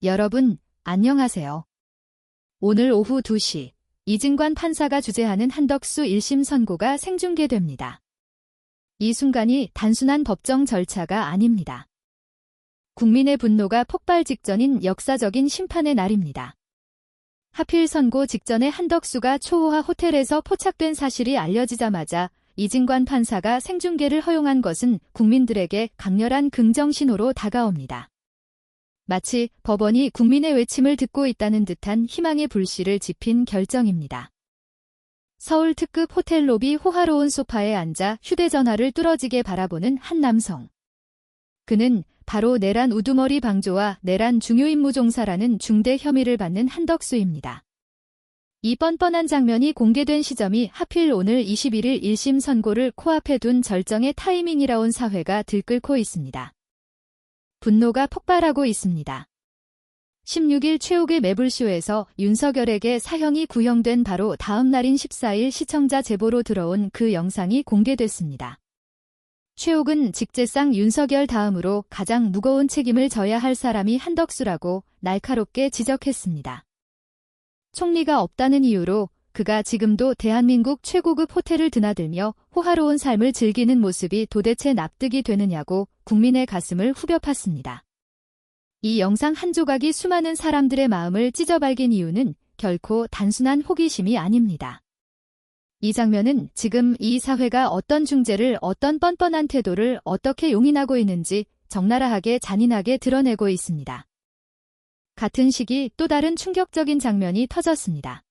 여러분, 안녕하세요. 오늘 오후 2시, 이진관 판사가 주재하는 한덕수 1심 선고가 생중계됩니다. 이 순간이 단순한 법정 절차가 아닙니다. 국민의 분노가 폭발 직전인 역사적인 심판의 날입니다. 하필 선고 직전에 한덕수가 초호화 호텔에서 포착된 사실이 알려지자마자 이진관 판사가 생중계를 허용한 것은 국민들에게 강렬한 긍정 신호로 다가옵니다. 마치 법원이 국민의 외침을 듣고 있다는 듯한 희망의 불씨를 지핀 결정입니다. 서울 특급 호텔 로비 호화로운 소파에 앉아 휴대전화를 뚫어지게 바라보는 한 남성. 그는 바로 내란 우두머리 방조와 내란 중요임무 종사라는 중대 혐의를 받는 한덕수입니다. 이 뻔뻔한 장면이 공개된 시점이 하필 오늘 21일 1심 선고를 코앞에 둔 절정의 타이밍이라 온 사회가 들끓고 있습니다. 분노가 폭발하고 있습니다. 16일 최욱의 매불쇼에서 윤석열에게 사형이 구형된 바로 다음 날인 14일 시청자 제보로 들어온 그 영상이 공개됐습니다. 최욱은 직제상 윤석열 다음으로 가장 무거운 책임을 져야 할 사람이 한덕수라고 날카롭게 지적했습니다. 총리가 없다는 이유로 그가 지금도 대한민국 최고급 호텔을 드나들며 호화로운 삶을 즐기는 모습이 도대체 납득이 되느냐고 국민의 가슴을 후벼 팠습니다. 이 영상 한 조각이 수많은 사람들의 마음을 찢어발긴 이유는 결코 단순한 호기심이 아닙니다. 이 장면은 지금 이 사회가 어떤 중재를, 어떤 뻔뻔한 태도를 어떻게 용인하고 있는지 적나라하게 잔인하게 드러내고 있습니다. 같은 시기 또 다른 충격적인 장면이 터졌습니다.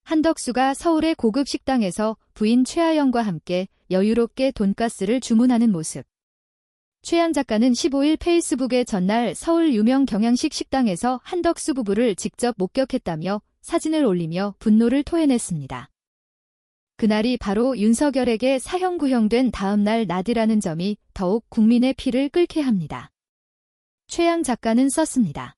한덕수가 서울의 고급 식당에서 부인 최아영과 함께 여유롭게 돈가스를 주문하는 모습. 최양 작가는 15일 페이스북에 전날 서울 유명 경양식 식당에서 한덕수 부부를 직접 목격했다며 사진을 올리며 분노를 토해냈습니다. 그날이 바로 윤석열에게 사형 구형된 다음 날 낮이라는 점이 더욱 국민의 피를 끓게 합니다. 최양 작가는 썼습니다.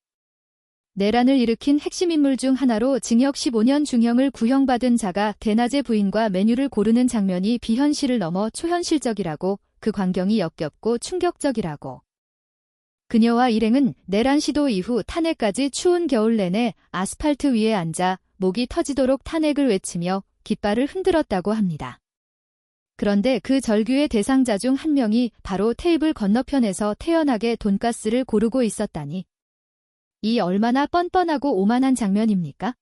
내란을 일으킨 핵심 인물 중 하나로 징역 15년 중형을 구형받은 자가 대낮에 부인과 메뉴를 고르는 장면이 비현실을 넘어 초현실적이라고, 그 광경이 역겹고 충격적이라고. 그녀와 일행은 내란 시도 이후 탄핵까지 추운 겨울 내내 아스팔트 위에 앉아 목이 터지도록 탄핵을 외치며 깃발을 흔들었다고 합니다. 그런데 그 절규의 대상자 중 한 명이 바로 테이블 건너편에서 태연하게 돈가스를 고르고 있었다니. 이 얼마나 뻔뻔하고 오만한 장면입니까?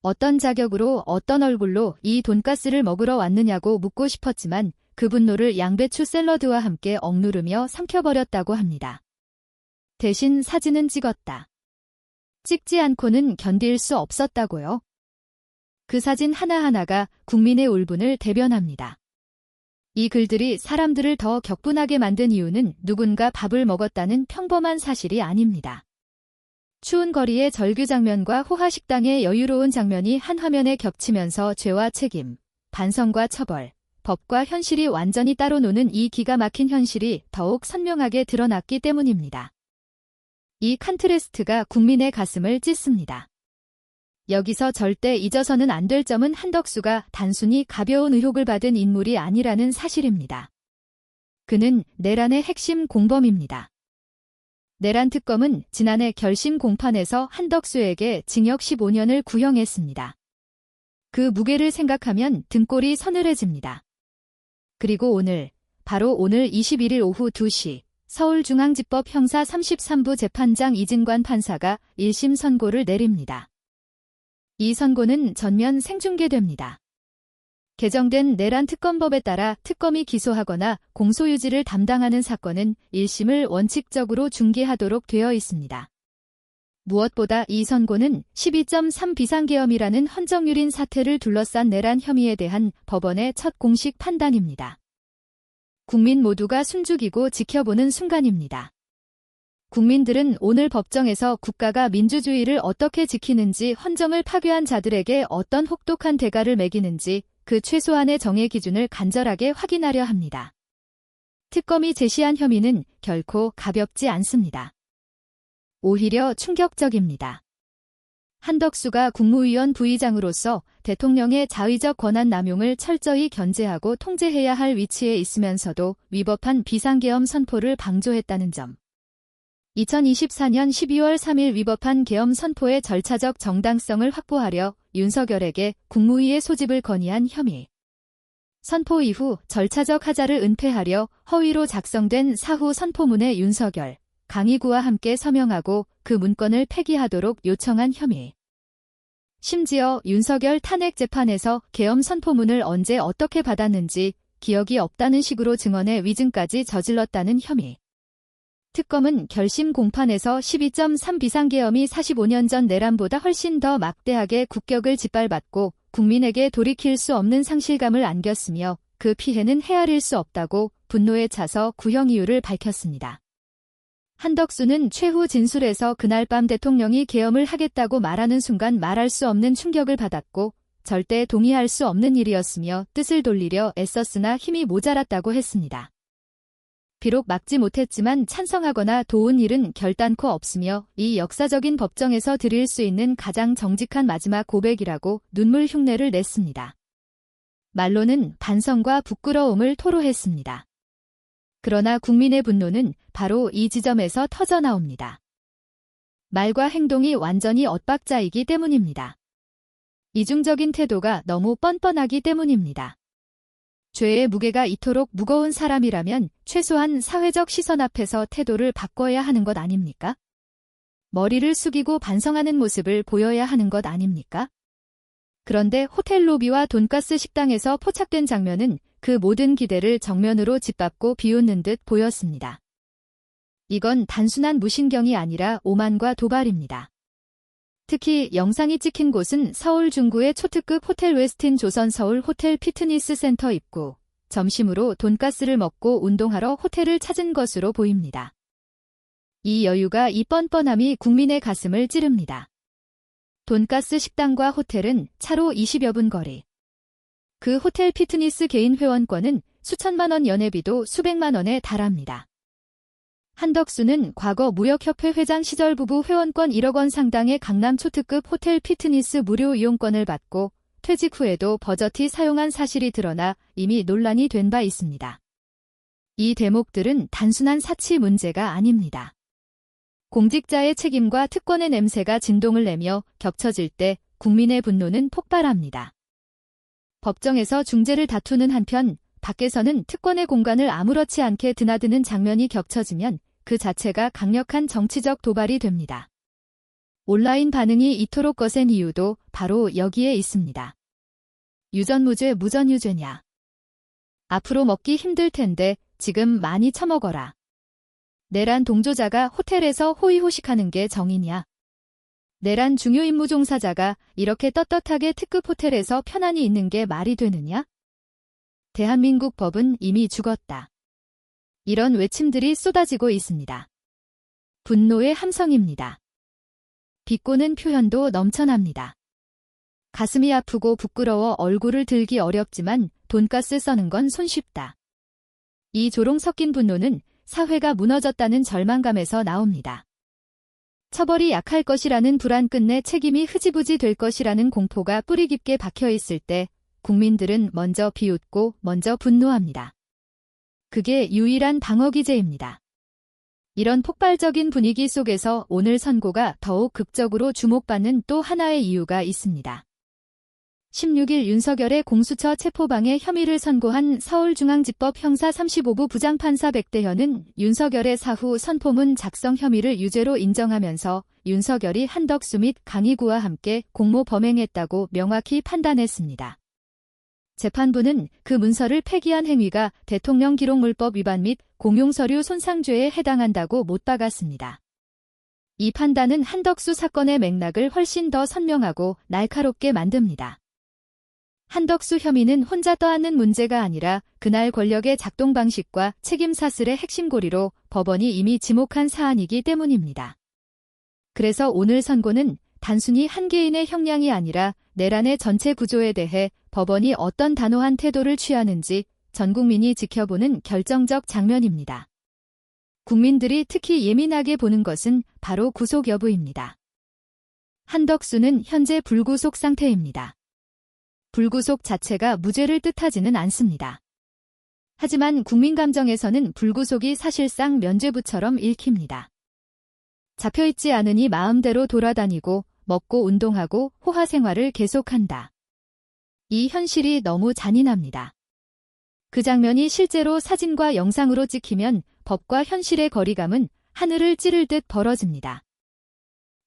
어떤 자격으로, 어떤 얼굴로 이 돈가스를 먹으러 왔느냐고 묻고 싶었지만 그 분노를 양배추 샐러드와 함께 억누르며 삼켜버렸다고 합니다. 대신 사진은 찍었다. 찍지 않고는 견딜 수 없었다고요. 그 사진 하나하나가 국민의 울분을 대변합니다. 이 글들이 사람들을 더 격분하게 만든 이유는 누군가 밥을 먹었다는 평범한 사실이 아닙니다. 추운 거리의 절규 장면과 호화식당의 여유로운 장면이 한 화면에 겹치면서 죄와 책임, 반성과 처벌, 법과 현실이 완전히 따로 노는 이 기가 막힌 현실이 더욱 선명하게 드러났기 때문입니다. 이 컨트레스트가 국민의 가슴을 찢습니다. 여기서 절대 잊어서는 안 될 점은 한덕수가 단순히 가벼운 의혹을 받은 인물이 아니라는 사실입니다. 그는 내란의 핵심 공범입니다. 내란 특검은 지난해 결심 공판에서 한덕수에게 징역 15년을 구형했습니다. 그 무게를 생각하면 등골이 서늘해집니다. 그리고 오늘, 바로 오늘 21일 오후 2시 서울중앙지법 형사 33부 재판장 이진관 판사가 1심 선고를 내립니다. 이 선고는 전면 생중계됩니다. 개정된 내란 특검법에 따라 특검이 기소하거나 공소유지를 담당하는 사건은 1심을 원칙적으로 중계하도록 되어 있습니다. 무엇보다 이 선고는 12.3 비상계엄이라는 헌정유린 사태를 둘러싼 내란 혐의에 대한 법원의 첫 공식 판단입니다. 국민 모두가 숨죽이고 지켜보는 순간입니다. 국민들은 오늘 법정에서 국가가 민주주의를 어떻게 지키는지, 헌정을 파괴한 자들에게 어떤 혹독한 대가를 매기는지 그 최소한의 정의 기준을 간절하게 확인하려 합니다. 특검이 제시한 혐의는 결코 가볍지 않습니다. 오히려 충격적입니다. 한덕수가 국무위원 부의장으로서 대통령의 자의적 권한 남용을 철저히 견제하고 통제해야 할 위치에 있으면서도 위법한 비상계엄 선포를 방조했다는 점. 2024년 12월 3일 위법한 계엄 선포의 절차적 정당성을 확보하려 윤석열에게 국무위에 소집을 건의한 혐의. 선포 이후 절차적 하자를 은폐하려 허위로 작성된 사후 선포문에 윤석열, 강희구와 함께 서명하고 그 문건을 폐기하도록 요청한 혐의. 심지어 윤석열 탄핵 재판에서 계엄 선포문을 언제 어떻게 받았는지 기억이 없다는 식으로 증언해 위증까지 저질렀다는 혐의. 특검은 결심 공판에서 12.3 비상계엄이 45년 전 내란보다 훨씬 더 막대하게 국격을 짓밟았고 국민에게 돌이킬 수 없는 상실감을 안겼으며 그 피해는 헤아릴 수 없다고 분노에 차서 구형 이유를 밝혔습니다. 한덕수는 최후 진술에서 그날 밤 대통령이 계엄을 하겠다고 말하는 순간 말할 수 없는 충격을 받았고 절대 동의할 수 없는 일이었으며 뜻을 돌리려 애썼으나 힘이 모자랐다고 했습니다. 비록 막지 못했지만 찬성하거나 도운 일은 결단코 없으며 이 역사적인 법정에서 드릴 수 있는 가장 정직한 마지막 고백이라고 눈물 흉내를 냈습니다. 말로는 반성과 부끄러움을 토로했습니다. 그러나 국민의 분노는 바로 이 지점에서 터져나옵니다. 말과 행동이 완전히 엇박자이기 때문입니다. 이중적인 태도가 너무 뻔뻔하기 때문입니다. 죄의 무게가 이토록 무거운 사람이라면 최소한 사회적 시선 앞에서 태도를 바꿔야 하는 것 아닙니까? 머리를 숙이고 반성하는 모습을 보여야 하는 것 아닙니까? 그런데 호텔 로비와 돈가스 식당에서 포착된 장면은 그 모든 기대를 정면으로 짓밟고 비웃는 듯 보였습니다. 이건 단순한 무신경이 아니라 오만과 도발입니다. 특히 영상이 찍힌 곳은 서울 중구의 초특급 호텔 웨스틴 조선 서울 호텔 피트니스 센터 입구. 점심으로 돈가스를 먹고 운동하러 호텔을 찾은 것으로 보입니다. 이 여유가 이 뻔뻔함이 국민의 가슴을 찌릅니다. 돈가스 식당과 호텔은 차로 20여 분 거리. 그 호텔 피트니스 개인 회원권은 수천만 원 연회비도 수백만 원에 달합니다. 한덕수는 과거 무역협회 회장 시절 부부 회원권 1억 원 상당의 강남 초특급 호텔 피트니스 무료 이용권을 받고 퇴직 후에도 버젓이 사용한 사실이 드러나 이미 논란이 된 바 있습니다. 이 대목들은 단순한 사치 문제가 아닙니다. 공직자의 책임과 특권의 냄새가 진동을 내며 겹쳐질 때 국민의 분노는 폭발합니다. 법정에서 중재를 다투는 한편 밖에서는 특권의 공간을 아무렇지 않게 드나드는 장면이 겹쳐지면 그 자체가 강력한 정치적 도발이 됩니다. 온라인 반응이 이토록 거센 이유도 바로 여기에 있습니다. 유전무죄 무전유죄냐. 앞으로 먹기 힘들 텐데 지금 많이 처먹어라. 내란 동조자가 호텔에서 호의호식하는 게 정의냐. 내란 중요 임무 종사자가 이렇게 떳떳하게 특급 호텔에서 편안히 있는 게 말이 되느냐? 대한민국 법은 이미 죽었다. 이런 외침들이 쏟아지고 있습니다. 분노의 함성입니다. 비꼬는 표현도 넘쳐납니다. 가슴이 아프고 부끄러워 얼굴을 들기 어렵지만 돈가스 써는 건 손쉽다. 이 조롱 섞인 분노는 사회가 무너졌다는 절망감에서 나옵니다. 처벌이 약할 것이라는 불안 끝내 책임이 흐지부지 될 것이라는 공포가 뿌리 깊게 박혀 있을 때 국민들은 먼저 비웃고 먼저 분노합니다. 그게 유일한 방어기제입니다. 이런 폭발적인 분위기 속에서 오늘 선고가 더욱 극적으로 주목받는 또 하나의 이유가 있습니다. 16일 윤석열의 공수처 체포방해 혐의를 선고한 서울중앙지법 형사 35부 부장판사 백대현은 윤석열의 사후 선포문 작성 혐의를 유죄로 인정하면서 윤석열이 한덕수 및 강희구와 함께 공모 범행했다고 명확히 판단했습니다. 재판부는 그 문서를 폐기한 행위가 대통령 기록물법 위반 및 공용서류 손상죄에 해당한다고 못 박았습니다. 이 판단은 한덕수 사건의 맥락을 훨씬 더 선명하고 날카롭게 만듭니다. 한덕수 혐의는 혼자 떠안는 문제가 아니라 그날 권력의 작동 방식과 책임 사슬의 핵심 고리로 법원이 이미 지목한 사안이기 때문입니다. 그래서 오늘 선고는 단순히 한 개인의 형량이 아니라 내란의 전체 구조에 대해 법원이 어떤 단호한 태도를 취하는지 전 국민이 지켜보는 결정적 장면입니다. 국민들이 특히 예민하게 보는 것은 바로 구속 여부입니다. 한덕수는 현재 불구속 상태입니다. 불구속 자체가 무죄를 뜻하지는 않습니다. 하지만 국민 감정에서는 불구속이 사실상 면죄부처럼 읽힙니다. 잡혀있지 않으니 마음대로 돌아다니고 먹고 운동하고 호화 생활을 계속한다. 이 현실이 너무 잔인합니다. 그 장면이 실제로 사진과 영상으로 찍히면 법과 현실의 거리감은 하늘을 찌를 듯 벌어집니다.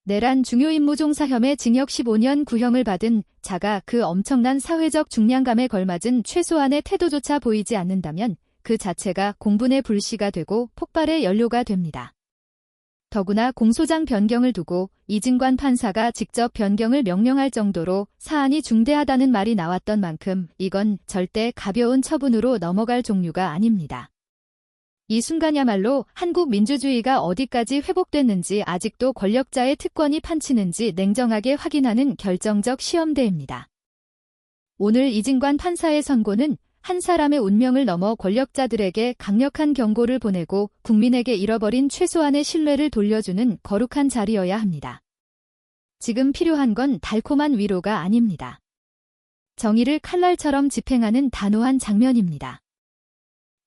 내란 중요임무종사 혐의 징역 15년 구형을 받은 자가 그 엄청난 사회적 중량감에 걸맞은 최소한의 태도조차 보이지 않는다면 그 자체가 공분의 불씨가 되고 폭발의 연료가 됩니다. 더구나 공소장 변경을 두고 이진관 판사가 직접 변경을 명령할 정도로 사안이 중대하다는 말이 나왔던 만큼 이건 절대 가벼운 처분으로 넘어갈 종류가 아닙니다. 이 순간야말로 한국 민주주의가 어디까지 회복됐는지 아직도 권력자의 특권이 판치는지 냉정하게 확인하는 결정적 시험대입니다. 오늘 이진관 판사의 선고는 한 사람의 운명을 넘어 권력자들에게 강력한 경고를 보내고 국민에게 잃어버린 최소한의 신뢰를 돌려주는 거룩한 자리여야 합니다. 지금 필요한 건 달콤한 위로가 아닙니다. 정의를 칼날처럼 집행하는 단호한 장면입니다.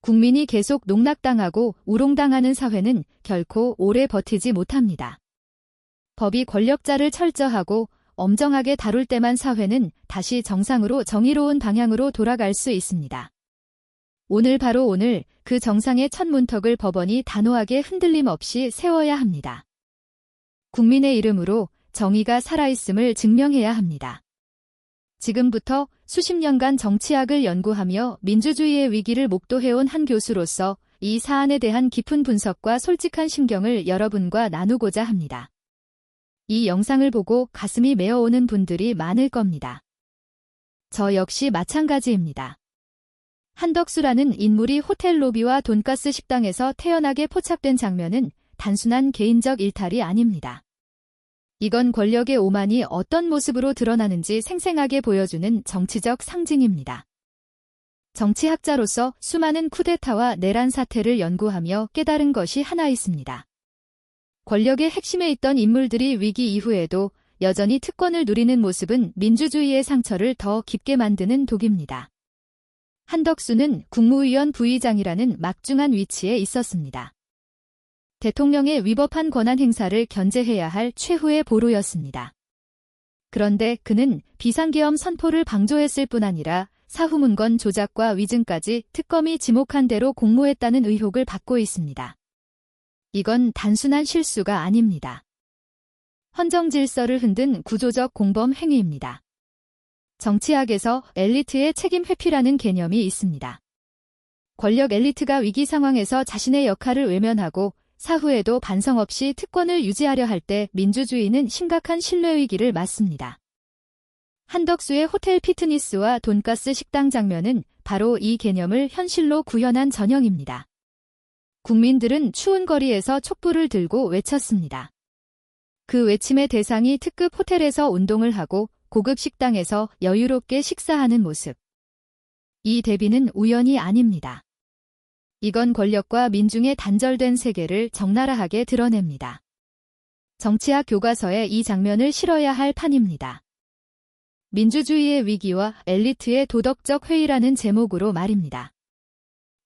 국민이 계속 농락당하고 우롱당하는 사회는 결코 오래 버티지 못합니다. 법이 권력자를 철저하고 엄정하게 다룰 때만 사회는 다시 정상으로 정의로운 방향으로 돌아갈 수 있습니다. 오늘 바로 오늘 그 정상의 첫 문턱을 법원이 단호하게 흔들림 없이 세워야 합니다. 국민의 이름으로 정의가 살아있음을 증명해야 합니다. 지금부터 수십 년간 정치학을 연구하며 민주주의의 위기를 목도해온 한 교수로서 이 사안에 대한 깊은 분석과 솔직한 심경을 여러분과 나누고자 합니다. 이 영상을 보고 가슴이 메어오는 분들이 많을 겁니다. 저 역시 마찬가지입니다. 한덕수라는 인물이 호텔 로비와 돈가스 식당에서 태연하게 포착된 장면은 단순한 개인적 일탈이 아닙니다. 이건 권력의 오만이 어떤 모습으로 드러나는지 생생하게 보여주는 정치적 상징입니다. 정치학자로서 수많은 쿠데타와 내란 사태를 연구하며 깨달은 것이 하나 있습니다. 권력의 핵심에 있던 인물들이 위기 이후에도 여전히 특권을 누리는 모습은 민주주의의 상처를 더 깊게 만드는 독입니다. 한덕수는 국무위원 부의장이라는 막중한 위치에 있었습니다. 대통령의 위법한 권한 행사를 견제해야 할 최후의 보루였습니다. 그런데 그는 비상계엄 선포를 방조했을 뿐 아니라 사후문건 조작과 위증까지 특검이 지목한 대로 공모했다는 의혹을 받고 있습니다. 이건 단순한 실수가 아닙니다. 헌정 질서를 흔든 구조적 공범 행위입니다. 정치학에서 엘리트의 책임 회피라는 개념이 있습니다. 권력 엘리트가 위기 상황에서 자신의 역할을 외면하고 사후에도 반성 없이 특권을 유지하려 할 때 민주주의는 심각한 신뢰 위기를 맞습니다. 한덕수의 호텔 피트니스와 돈가스 식당 장면은 바로 이 개념을 현실로 구현한 전형입니다. 국민들은 추운 거리에서 촛불을 들고 외쳤습니다. 그 외침의 대상이 특급 호텔에서 운동을 하고 고급 식당에서 여유롭게 식사하는 모습. 이 대비는 우연이 아닙니다. 이건 권력과 민중의 단절된 세계를 적나라하게 드러냅니다. 정치학 교과서에 이 장면을 실어야 할 판입니다. 민주주의의 위기와 엘리트의 도덕적 회의라는 제목으로 말입니다.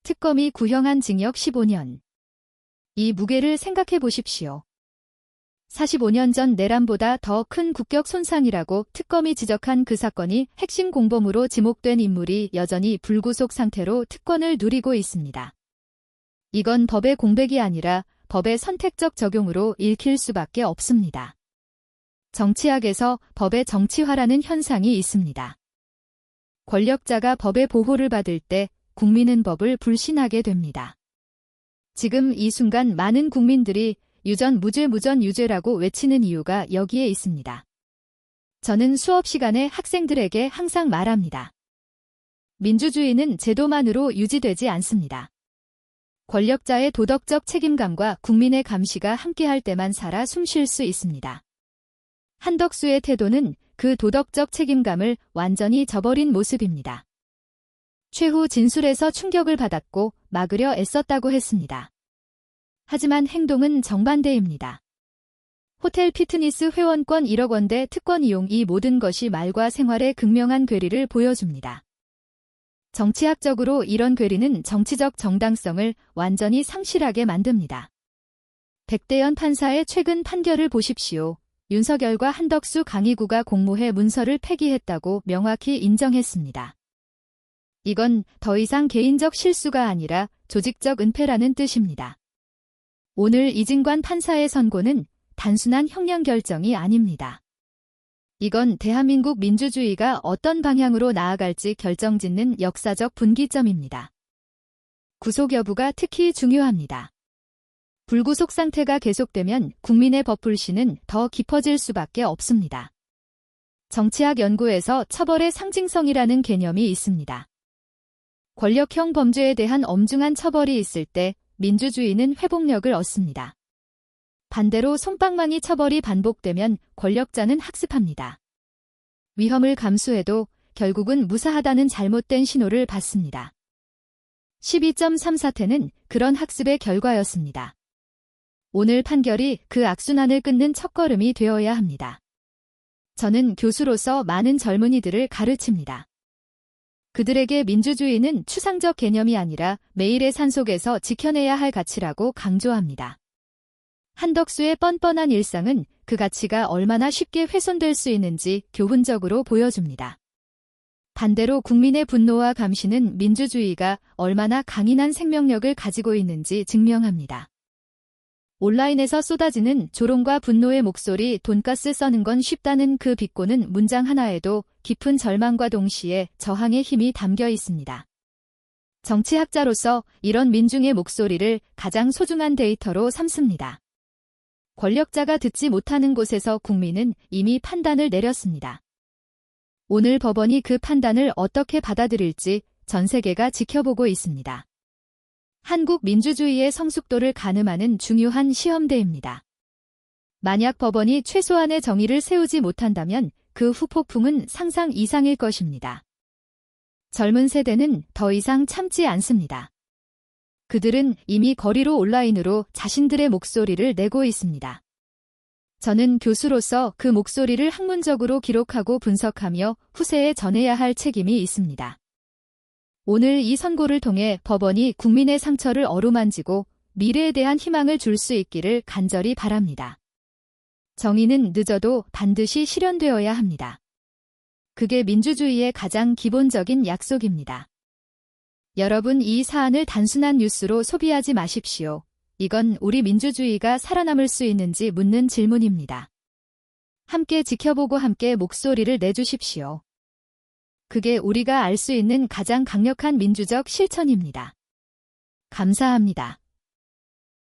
특검이 구형한 징역 15년. 이 무게를 생각해 보십시오. 45년 전 내란보다 더 큰 국격 손상이라고 특검이 지적한 그 사건이 핵심 공범으로 지목된 인물이 여전히 불구속 상태로 특권을 누리고 있습니다. 이건 법의 공백이 아니라 법의 선택적 적용으로 읽힐 수밖에 없습니다. 정치학에서 법의 정치화라는 현상이 있습니다. 권력자가 법의 보호를 받을 때 국민은 법을 불신하게 됩니다. 지금 이 순간 많은 국민들이 유전 무죄 무전 유죄라고 외치는 이유가 여기에 있습니다. 저는 수업 시간에 학생들에게 항상 말합니다. 민주주의는 제도만으로 유지되지 않습니다. 권력자의 도덕적 책임감과 국민의 감시가 함께할 때만 살아 숨쉴 수 있습니다. 한덕수의 태도는 그 도덕적 책임감을 완전히 저버린 모습입니다. 최후 진술에서 충격을 받았고 막으려 애썼다고 했습니다. 하지만 행동은 정반대입니다. 호텔 피트니스 회원권 1억 원대 특권 이용 이 모든 것이 말과 생활의 극명한 괴리를 보여줍니다. 정치학적으로 이런 괴리는 정치적 정당성을 완전히 상실하게 만듭니다. 백대연 판사의 최근 판결을 보십시오. 윤석열과 한덕수 강희구가 공모해 문서를 폐기했다고 명확히 인정했습니다. 이건 더 이상 개인적 실수가 아니라 조직적 은폐라는 뜻입니다. 오늘 이진관 판사의 선고는 단순한 형량 결정이 아닙니다. 이건 대한민국 민주주의가 어떤 방향으로 나아갈지 결정짓는 역사적 분기점입니다. 구속 여부가 특히 중요합니다. 불구속 상태가 계속되면 국민의 법불신은 더 깊어질 수밖에 없습니다. 정치학 연구에서 처벌의 상징성이라는 개념이 있습니다. 권력형 범죄에 대한 엄중한 처벌이 있을 때 민주주의는 회복력을 얻습니다. 반대로 솜방망이 처벌이 반복되면 권력자는 학습합니다. 위험을 감수해도 결국은 무사하다는 잘못된 신호를 받습니다. 12.3 사태는 그런 학습의 결과였습니다. 오늘 판결이 그 악순환을 끊는 첫걸음이 되어야 합니다. 저는 교수로서 많은 젊은이들을 가르칩니다. 그들에게 민주주의는 추상적 개념이 아니라 매일의 산속에서 지켜내야 할 가치라고 강조합니다. 한덕수의 뻔뻔한 일상은 그 가치가 얼마나 쉽게 훼손될 수 있는지 교훈적으로 보여줍니다. 반대로 국민의 분노와 감시는 민주주의가 얼마나 강인한 생명력을 가지고 있는지 증명합니다. 온라인에서 쏟아지는 조롱과 분노의 목소리 돈가스 써는 건 쉽다는 그 비꼬는 문장 하나에도 깊은 절망과 동시에 저항의 힘이 담겨 있습니다. 정치학자로서 이런 민중의 목소리를 가장 소중한 데이터로 삼습니다. 권력자가 듣지 못하는 곳에서 국민은 이미 판단을 내렸습니다. 오늘 법원이 그 판단을 어떻게 받아들일지 전 세계가 지켜보고 있습니다. 한국 민주주의의 성숙도를 가늠하는 중요한 시험대입니다. 만약 법원이 최소한의 정의를 세우지 못한다면 그 후폭풍은 상상 이상일 것입니다. 젊은 세대는 더 이상 참지 않습니다. 그들은 이미 거리로 온라인으로 자신들의 목소리를 내고 있습니다. 저는 교수로서 그 목소리를 학문적으로 기록하고 분석하며 후세에 전해야 할 책임이 있습니다. 오늘 이 선고를 통해 법원이 국민의 상처를 어루만지고 미래에 대한 희망을 줄 수 있기를 간절히 바랍니다. 정의는 늦어도 반드시 실현되어야 합니다. 그게 민주주의의 가장 기본적인 약속입니다. 여러분, 이 사안을 단순한 뉴스로 소비하지 마십시오. 이건 우리 민주주의가 살아남을 수 있는지 묻는 질문입니다. 함께 지켜보고 함께 목소리를 내주십시오. 그게 우리가 알 수 있는 가장 강력한 민주적 실천입니다. 감사합니다.